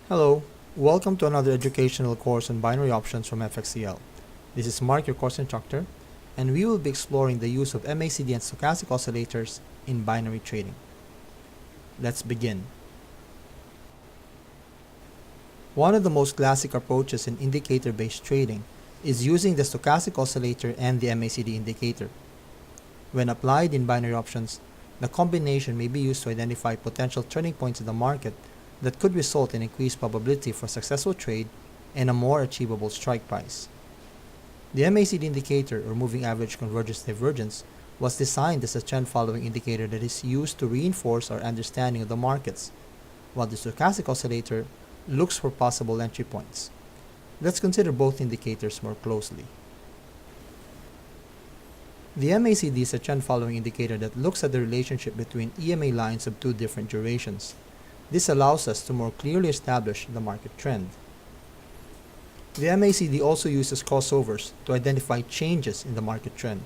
Hello, welcome to another educational course on binary options from FXCL. This is Mark, your course instructor, and we will be exploring the use of MACD and stochastic oscillators in binary trading. Let's begin. One of the most classic approaches in indicator-based trading is using the stochastic oscillator and the MACD indicator. When applied in binary options, the combination may be used to identify potential turning points in the market that could result in increased probability for successful trade and a more achievable strike price. The MACD indicator, or moving average convergence divergence, was designed as a trend-following indicator that is used to reinforce our understanding of the markets, while the stochastic oscillator looks for possible entry points. Let's consider both indicators more closely. The MACD is a trend-following indicator that looks at the relationship between EMA lines of two different durations. This allows us to more clearly establish the market trend. The MACD also uses crossovers to identify changes in the market trend.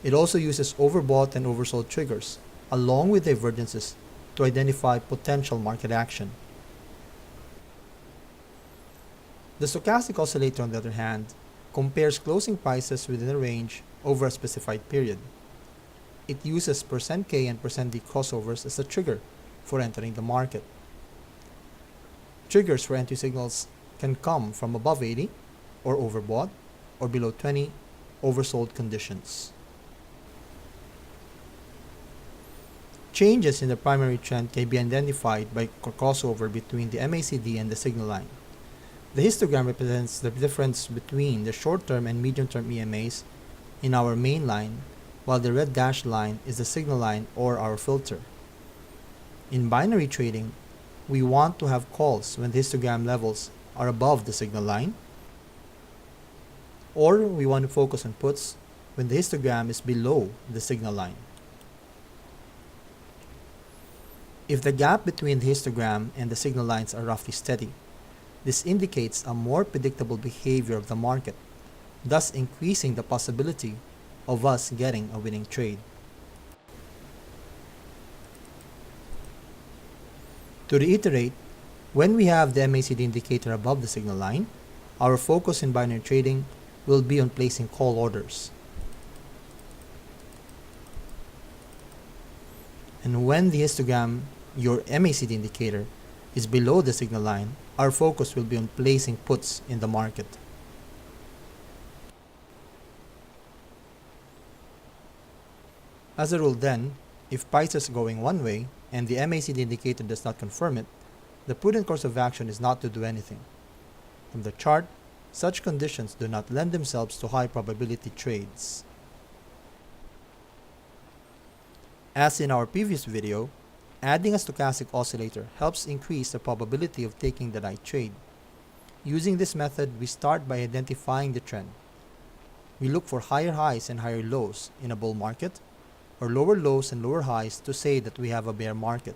It also uses overbought and oversold triggers, along with divergences, to identify potential market action. The stochastic oscillator, on the other hand, compares closing prices within a range over a specified period. It uses %K and %D crossovers as a trigger for entering the market. Triggers for entry signals can come from above 80 or overbought, or below 20 oversold conditions. Changes in the primary trend can be identified by crossover between the MACD and the signal line. The histogram represents the difference between the short-term and medium-term EMAs in our main line, while the red dashed line is the signal line or our filter. In binary trading, we want to have calls when the histogram levels are above the signal line, or we want to focus on puts when the histogram is below the signal line. If the gap between the histogram and the signal lines are roughly steady, this indicates a more predictable behavior of the market, thus increasing the possibility of us getting a winning trade. To reiterate, when we have the MACD indicator above the signal line, our focus in binary trading will be on placing call orders. And when the histogram, your MACD indicator, is below the signal line, our focus will be on placing puts in the market. As a rule then, if prices are going one way and the MACD indicator does not confirm it, the prudent course of action is not to do anything. From the chart, such conditions do not lend themselves to high probability trades. As in our previous video, adding a stochastic oscillator helps increase the probability of taking the right trade. Using this method, we start by identifying the trend. We look for higher highs and higher lows in a bull market, or lower lows and lower highs to say that we have a bear market.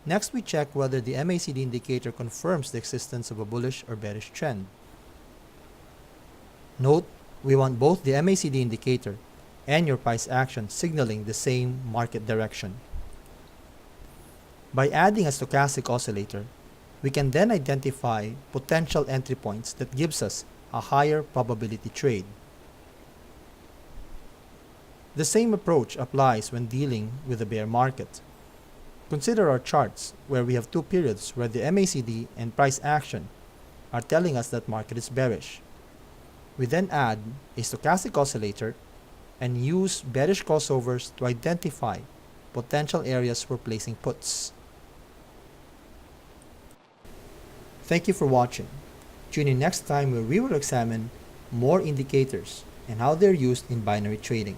Next, we check whether the MACD indicator confirms the existence of a bullish or bearish trend. Note, we want both the MACD indicator and your price action signaling the same market direction. By adding a stochastic oscillator, we can then identify potential entry points that gives us a higher probability trade. The same approach applies when dealing with a bear market. Consider our charts where we have two periods where the MACD and price action are telling us that market is bearish. We then add a stochastic oscillator and use bearish crossovers to identify potential areas for placing puts. Thank you for watching. Tune in next time where we will examine more indicators and how they're used in binary trading.